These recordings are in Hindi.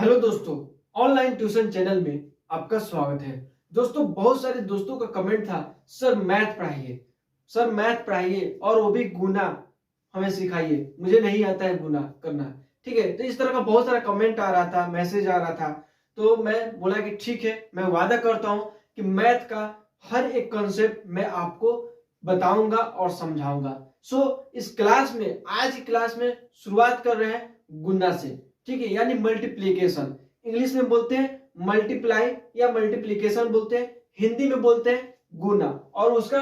हेलो दोस्तों, ऑनलाइन ट्यूशन चैनल में आपका स्वागत है। दोस्तों, बहुत सारे दोस्तों का कमेंट था, सर मैथ पढ़ाइए, सर मैथ पढ़ाइए और वो भी गुना हमें सिखाइए, मुझे नहीं आता है गुना करना। ठीक है, तो इस तरह का बहुत सारा कमेंट आ रहा था, मैसेज आ रहा था। तो मैं बोला कि ठीक है, मैं वादा करता हूं कि मैथ का हर एक कॉन्सेप्ट मैं आपको बताऊंगा और समझाऊंगा। इस क्लास में, आज की क्लास में शुरुआत कर रहे हैं गुना से। ठीक है, यानी मल्टीप्लीकेशन, इंग्लिश में बोलते हैं मल्टीप्लाई या मल्टीप्लीकेशन बोलते हैं, हिंदी में बोलते हैं गुना। और उसका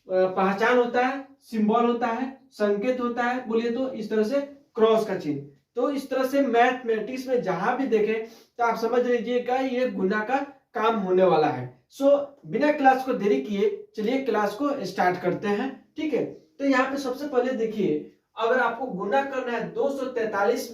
पहचान होता है, सिंबल होता है, संकेत होता है, बोलिए तो इस तरह से क्रॉस का चिन्ह। तो इस तरह से मैथमेटिक्स में जहां भी देखें तो आप समझ लीजिएगा ये गुना का काम होने वाला है। बिना क्लास को देरी किए चलिए क्लास को स्टार्ट करते हैं। ठीक है, तो यहाँ पे सबसे पहले देखिए, अगर आपको गुना करना है 243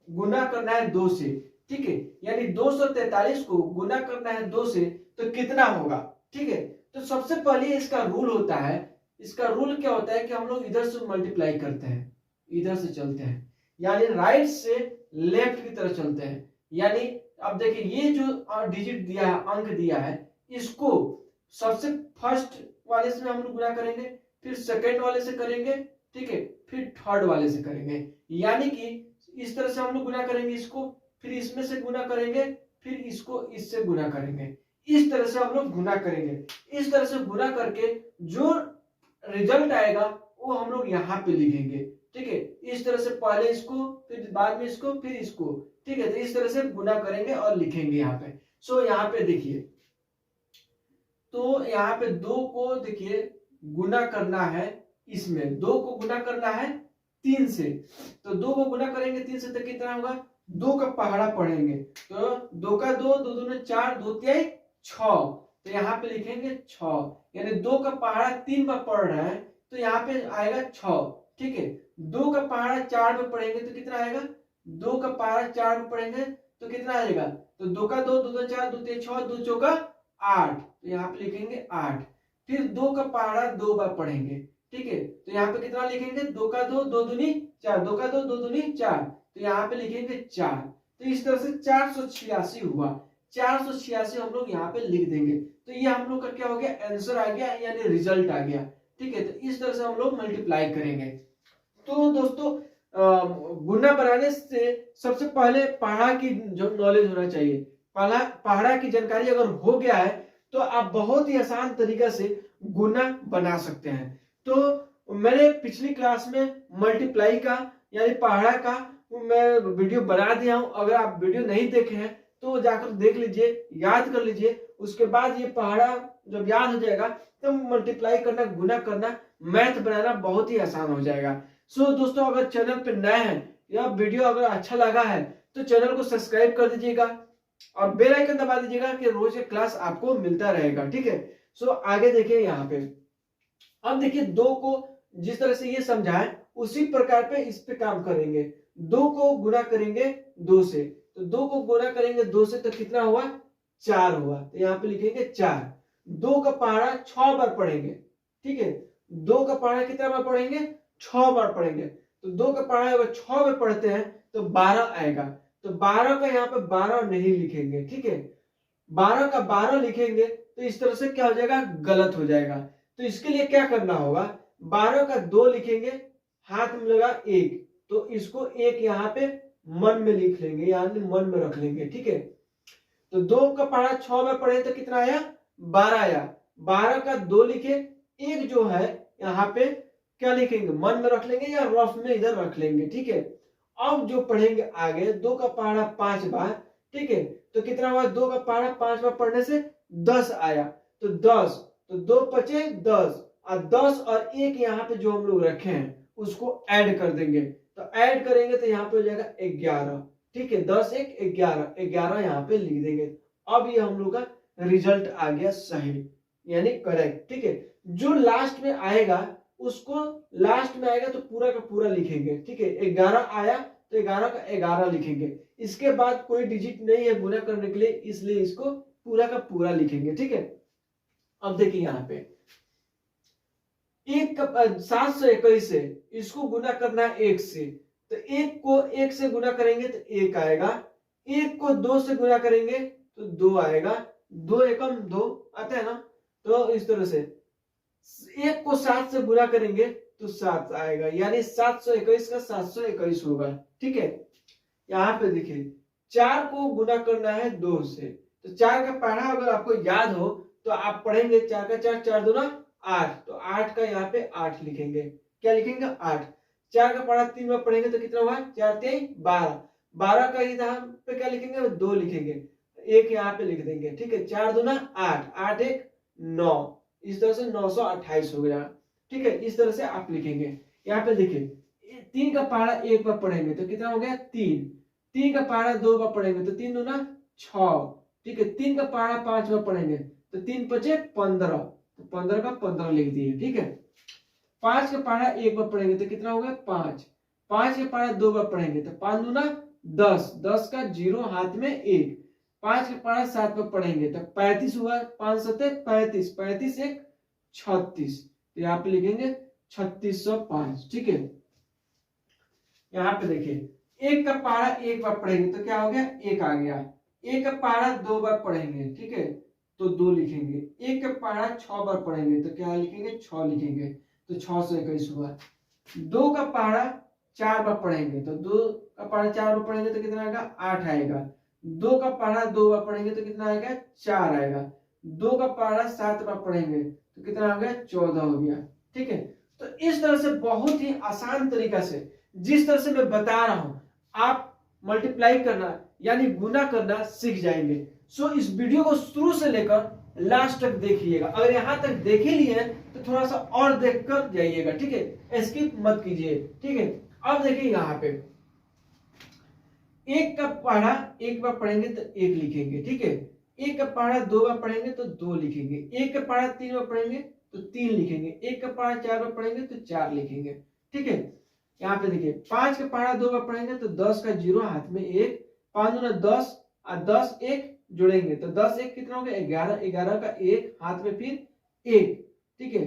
गुना करना है 2 से, ठीक है, यानी 243 को गुना करना है 2 से तो कितना होगा। ठीक है, तो सबसे पहले इसका रूल होता है, इसका रूल क्या होता है कि हम लोग इधर से मल्टीप्लाई करते हैं, इधर से चलते हैं, यानी राइट से लेफ्ट की तरफ चलते हैं। यानी अब देखिए, ये जो डिजिट दिया है, अंक दिया है, इसको सबसे फर्स्ट वाले से हम लोग गुना करेंगे, फिर सेकेंड वाले से करेंगे, ठीक है, फिर थर्ड वाले से करेंगे। यानी कि इस तरह से हम लोग गुना करेंगे इसको, फिर इसमें से गुना करेंगे, फिर इसको इससे गुना करेंगे। इस तरह से हम लोग गुना करेंगे। इस तरह से गुना करके जो रिजल्ट आएगा वो हम लोग यहाँ पे लिखेंगे। ठीक है, इस तरह से पहले इसको, फिर बाद में इसको, फिर इसको। ठीक है, तो इस तरह से गुना करेंगे और लिखेंगे यहाँ पे। यहाँ पे देखिए, तो यहाँ पे 2 को देखिए गुना करना है, इसमें 2 को गुना करना है 3 से, तो 2 को गुना करेंगे 3 से तो कितना होगा, 2 का पहाड़ा पढ़ेंगे तो 2 का 2, 2 दूनी 4, 2 तिहाई 6, तो यहाँ पे लिखेंगे 6, यानी 2 का पहाड़ा 3 बार पढ़ रहा है तो यहाँ पे आएगा 6। ठीक है, 2 का पहाड़ा 4 में पढ़ेंगे तो कितना आएगा, 2 का पहाड़ा 4 में पढ़ेंगे तो कितना आएगा, तो 2 का 2, 2 दूनी 4, 2 तिहाई 6, 2 चौका 8, तो यहाँ पे लिखेंगे 8। फिर 2 का पहाड़ा 2 बार पढ़ेंगे। ठीक है, तो यहाँ पे कितना लिखेंगे, 2 का 2, 2 दूनी 4, 2 का 2, 2 दूनी 4, तो यहाँ पे लिखेंगे 4। तो इस तरह से 486 हुआ, 486 हम लोग यहाँ पे लिख देंगे। तो ये हम लोग का क्या हो गया, आंसर आ गया, यानी रिजल्ट आ गया। ठीक है, तो इस तरह से हम लोग मल्टीप्लाई करेंगे। तो दोस्तों, गुना बनाने से सबसे पहले पहाड़ा की जो नॉलेज होना चाहिए, पहाड़ा की जानकारी अगर हो गया है तो आप बहुत ही आसान तरीका से गुना बना सकते हैं। तो मैंने पिछली क्लास में मल्टीप्लाई का यानी पहाड़ा का मैं वीडियो बना दिया हूं, अगर आप वीडियो नहीं देखे हैं तो जाकर देख लीजिए, याद कर लीजिए। उसके बाद ये पहाड़ा जब याद हो जाएगा तो मल्टीप्लाई करना, गुना करना, मैथ बनाना बहुत ही आसान हो जाएगा। दोस्तों, अगर चैनल पे नए हैं या वीडियो अगर अच्छा लगा है तो चैनल को सब्सक्राइब कर दीजिएगा और बेल आइकन दबा दीजिएगा कि रोज के क्लास आपको मिलता रहेगा। ठीक है, आगे देखिए यहाँ पे, अब देखिए 2 को जिस तरह से ये समझाएं उसी प्रकार पे इस पे काम करेंगे। 2 को गुना करेंगे 2 से, तो 2 को गुना करेंगे 2 से तो कितना हुआ, 4 हुआ, तो यहाँ पे लिखेंगे 4। 2 का पहाड़ा 6 बार पढ़ेंगे। ठीक है, 2 का पहाड़ा कितना बार पढ़ेंगे, 6 बार पढ़ेंगे, तो 2 का पहाड़ा अगर 6 में पढ़ते हैं तो 12 आएगा, तो 12 का यहाँ पे 12 नहीं लिखेंगे। ठीक है, 12 का 12 लिखेंगे तो इस तरह से क्या हो जाएगा, गलत हो जाएगा। तो इसके लिए क्या करना होगा, 12 का 2 लिखेंगे, हाथ में लगा 1, तो इसको 1 यहाँ पे मन में लिख लेंगे, यानी मन में रख लेंगे। ठीक है, तो 2 का पहाड़ा 6 में पढ़े तो कितना आया, 12 आया। 12 का 2 लिखे, 1 जो है यहाँ पे क्या लिखेंगे, मन में रख लेंगे या रफ में इधर रख लेंगे। ठीक है, अब जो पढ़ेंगे आगे, 2 का पहाड़ा 5 बार। ठीक है, तो कितना हुआ, 2 का पहाड़ा 5 बार पढ़ने से 10 आया, तो 10, तो 2 पचे 10, और 10 और 1 यहाँ पे जो हम लोग रखे हैं उसको ऐड कर देंगे, तो ऐड करेंगे तो यहाँ पे हो जाएगा 11। ठीक है, 10 1 11, 11 यहाँ पे लिख देंगे। अब ये हम लोग का रिजल्ट आ गया सही, यानी करेक्ट। ठीक है, जो लास्ट में आएगा उसको लास्ट में आएगा तो पूरा का पूरा लिखेंगे। ठीक है, 11 आया तो 11 का 11 लिखेंगे, इसके बाद कोई डिजिट नहीं है गुना करने के लिए, इसलिए इसको पूरा का पूरा लिखेंगे। ठीक है, अब देखिए यहाँ पे 721 से इसको गुना करना है 1 से, तो 1 को 1 से गुना करेंगे तो 1 आएगा, एक को 2 से गुना करेंगे तो 2 आएगा, 2 एकम 2 आता है ना। तो इस तरह से एक को 7 से गुना करेंगे तो 7 आएगा, यानी 721 का 721 होगा। ठीक है, यहाँ पे देखिए 4 को गुना करना है 2 से, तो 4 का पढ़ा अगर आपको याद हो तो आप पढ़ेंगे 4 का 4, 4 दूना 8, तो 8 का यहाँ पे 8 लिखेंगे। क्या लिखेंगे? 8। 4 का पढ़ा 3 बार पढ़ेंगे तो कितना होगा? 4 3 12, 12 का यहाँ पे क्या लिखेंगे? 2 लिखेंगे, एक यहाँ पे लिख देंगे। ठीक है, 4 दूना 8, 8 1 9, इस तरह से 928 हो गया। ठीक है, इस तरह से आप लिखेंगे। यहाँ पे देखिए 3 का पहाड़ा एक बार पढ़ेंगे तो कितना हो गया? 3। 3 का पहाड़ा 2 बार पढ़ेंगे तो 3 दूना 6। ठीक है, 3 का पहाड़ा 5 बार पढ़ेंगे तो 3 5 15, तो 15 का 15 लिख दिए। ठीक है, 5 का पहाड़ा एक बार पढ़ेंगे तो कितना हो गया? 5। 5 का पहाड़ा 2 बार पढ़ेंगे तो 5 दूना 10, 10 का 0 हाथ में 1। 5 का पहाड़ा 7 बार पढ़ेंगे तो 35 हुआ, 5 7 35, 35 1 36, तो यहाँ पे लिखेंगे 3605। ठीक है, यहाँ पे देखिए 1 का पहाड़ा एक बार पढ़ेंगे तो क्या हो गया? 1 आ गया। 1 का पहाड़ा 2 बार पढ़ेंगे, ठीक है, तो 2 लिखेंगे। 1 का पहाड़ा 6 बार पढ़ेंगे तो क्या लिखेंगे? 6 लिखेंगे, तो 6 से 21 हुआ। 2 का पहाड़ा 4 बार पढ़ेंगे तो 2 का पहाड़ा 4 बार पढ़ेंगे तो कितना आएगा? 8 आएगा। 2 का पहाड़ा 2 बार पढ़ेंगे तो कितना आएगा? 4 आएगा। 2 का पहाड़ा 7 बार पढ़ेंगे तो कितना हो गया? 14 हो गया। ठीक है, तो इस तरह से बहुत ही आसान तरीका से, जिस तरह से मैं बता रहा हूं, आप मल्टीप्लाई करना यानी गुना करना सीख जाएंगे। सो इस वीडियो को शुरू से लेकर लास्ट तक देखिएगा। अगर यहां तक देख ही लिए तो थोड़ा सा और देखकर जाइएगा। ठीक है, स्किप मत कीजिए। ठीक है, अब देखिए यहाँ पे 1 का पहाड़ा एक बार पढ़ेंगे तो 1 लिखेंगे। ठीक है, 1 का पहाड़ा 2 बार पढ़ेंगे तो 2 लिखेंगे। 1 का पहाड़ा 3 बार पढ़ेंगे तो 3 लिखेंगे। 1 का पहाड़ा 4 बार पढ़ेंगे तो 4 लिखेंगे। ठीक है, यहाँ पे देखिए 5 का पहाड़ा 2 बार पढ़ेंगे तो 10 का 0 हाथ में 1, 5 दूना 10 और 10 1 जोड़ेंगे तो 10 1 कितना हो गया? 11, 11 का 1 हाथ में फिर 1। ठीक है,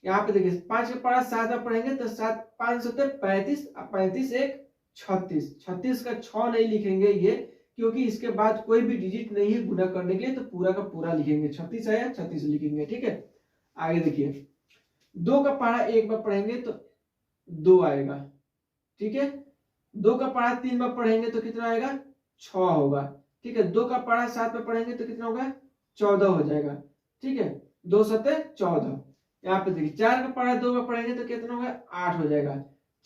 यहाँ पे देखिए 5 का पहाड़ा 7 बार पढ़ेंगे तो 7 5 7 35, 35 1 36, 36 का 6 नहीं लिखेंगे ये, क्योंकि इसके बाद कोई भी डिजिट नहीं है गुना करने के लिए, तो पूरा का पूरा लिखेंगे। 36 आया, 36 लिखेंगे। ठीक है, आगे देखिए 2 का पहाड़ा एक बार पढ़ेंगे तो 2 आएगा। ठीक है, 2 का पहाड़ा 3 बार पढ़ेंगे तो कितना आएगा? 6 होगा। ठीक है, 2 का पहाड़ा 7 बार पढ़ेंगे तो कितना होगा? 14 हो जाएगा। ठीक है, 2 7 14। यहाँ पे देखिए 4 का पहाड़ा 2 बार पढ़ेंगे तो कितना होगा? 8 हो जाएगा।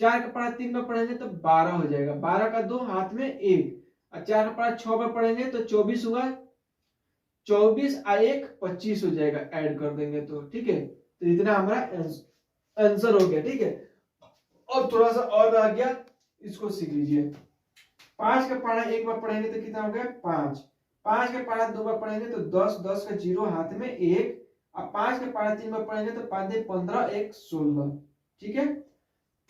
4 का पहाड़ा 3 बार पढ़ेंगे तो 12 हो जाएगा। 12 का 2 हाथ में 1, और 4 का पहाड़ा 6 बार पढ़ेंगे तो 24 हुआ। 24 और 1 25 हो जाएगा, ऐड कर देंगे तो। ठीक है, तो इतना हमारा आंसर हो गया। ठीक है, अब थोड़ा सा और रह गया, इसको सीख लीजिए। 5 का पहाड़ा एक बार पढ़ेंगे तो कितना हो गया? 5। 5 का पहाड़ा 2 बार पढ़ेंगे तो 10, 10 का 0 हाथ में 1, और 5 का पहाड़ा 3 बार पढ़ेंगे तो 5 15 1 16। ठीक है,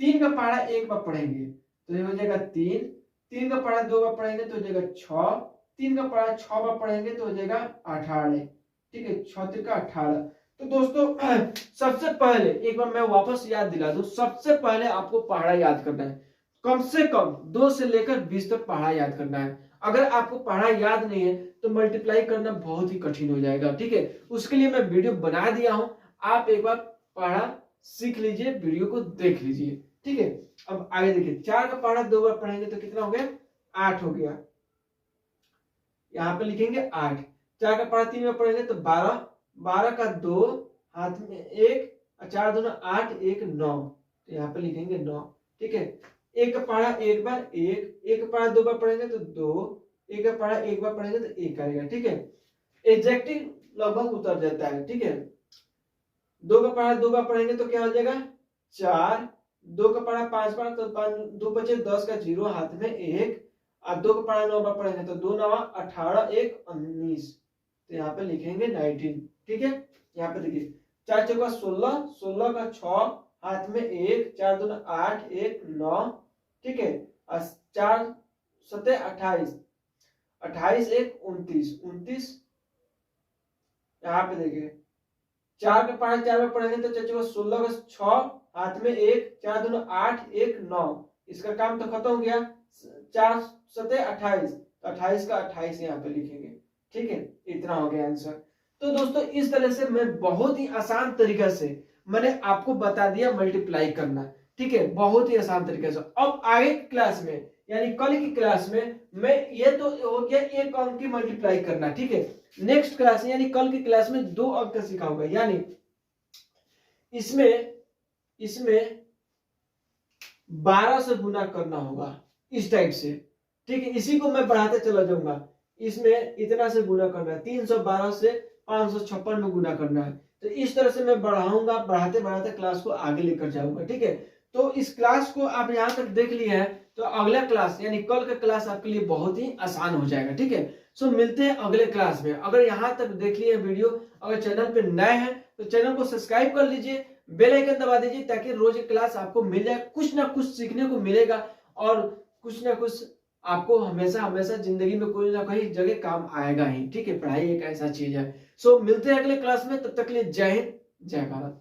3 का पहाड़ा एक बार पढ़ेंगे तो ये हो जाएगा 3। 3 का पहाड़ा 2 बार पढ़ेंगे तो हो जाएगा 6। 3 का पहाड़ा 6 बार पढ़ेंगे तो हो जाएगा 18। ठीक है, 6 का 18। तो दोस्तों सबसे पहले एक बार मैं वापस याद दिला दूं, सबसे पहले आपको पहाड़ा याद करना है। कम से कम 2 से लेकर 20 तक पहाड़ा याद करना है। अगर आपको पहाड़ा याद नहीं है तो मल्टीप्लाई करना बहुत ही कठिन हो जाएगा। ठीक है, उसके लिए मैं वीडियो बना दिया हूं, आप एक बार पहाड़ा सीख लीजिए, वीडियो को देख लीजिए। ठीक है, अब आगे देखिए 4 का पहाड़ा 2 बार पढ़ेंगे तो कितना हो गया? 8 हो गया। यहाँ पे लिखेंगे 8। 4 का पहाड़ा 3 बार पढ़ेंगे तो 12, 12 का 2 हाथ में 1, और 4 दूना 8 1 9, तो यहाँ पे लिखेंगे 9। ठीक है, 1 का पहाड़ा एक बार 1, 1 का पहाड़ा 2 बार पढ़ेंगे तो 2, 1 का पहाड़ा एक बार पढ़ेंगे तो 1 आएगा। ठीक है, एग्जैक्टिव लगभग उतर जाता है। ठीक है, 2 का पहाड़ा 2 बार पढ़ेंगे तो क्या हो जाएगा? 4। 2 का पहाड़ा 5 बार तो 5 2 बचे 10 का 0 हाथ में 1, और 2 का पहाड़ा 9 बार पढ़ेंगे तो 2 9 18 1 19, तो यहाँ पे लिखेंगे 19। ठीक है, यहाँ पे देखिए 4 चौका 16, 16 का 6 हाथ में 1, 4 दूना 8 1 9। ठीक है, और 4 7 28, 28 1 29, 29। यहाँ पे देखिए 4 का पहाड़ा 4 बार पढ़ेंगे तो 4 चौका 16 का 6 हाथ में 1, 4 दूना 8 1 9, इसका काम तो खत्म हो गया। 4 7 28, 28 का 28 यहाँ पे लिखेंगे। ठीक है, इतना हो गया आंसर। तो दोस्तों इस तरह से मैं बहुत ही आसान तरीका से मैंने आपको बता दिया मल्टीप्लाई करना। ठीक है, बहुत ही आसान तरीके से। अब आगे की क्लास में यानी कल की क्लास में मैं ये तो हो गया एक अंक की मल्टीप्लाई करना। ठीक है, नेक्स्ट क्लास यानी कल की क्लास में 2 अंक का सिखाऊंगा, यानी इसमें 12 से गुना करना होगा इस टाइप से। ठीक है, इसी को मैं बढ़ाते चला जाऊंगा। इसमें इतना से गुना करना है, 312 से 556 में गुना करना है। तो इस तरह से मैं बढ़ाऊंगा, बढ़ाते बढ़ाते क्लास को आगे लेकर जाऊंगा। ठीक है, तो इस क्लास को आप यहाँ तक देख लिए हैं, तो अगला क्लास यानी कल का क्लास आपके लिए बहुत ही आसान हो जाएगा। ठीक है, सो मिलते हैं अगले क्लास में। अगर यहाँ तक देख लिए वीडियो, अगर चैनल पे नए हैं तो चैनल को सब्सक्राइब कर लीजिए, बेल आइकन दबा दीजिए, ताकि रोज एक क्लास आपको मिल जाए। कुछ ना कुछ सीखने को मिलेगा और कुछ ना कुछ आपको हमेशा हमेशा जिंदगी में कोई ना कोई जगह काम आएगा ही। ठीक है, पढ़ाई एक ऐसा चीज है। सो मिलते हैं अगले क्लास में, तब तक के लिए जय हिंद, जय भारत।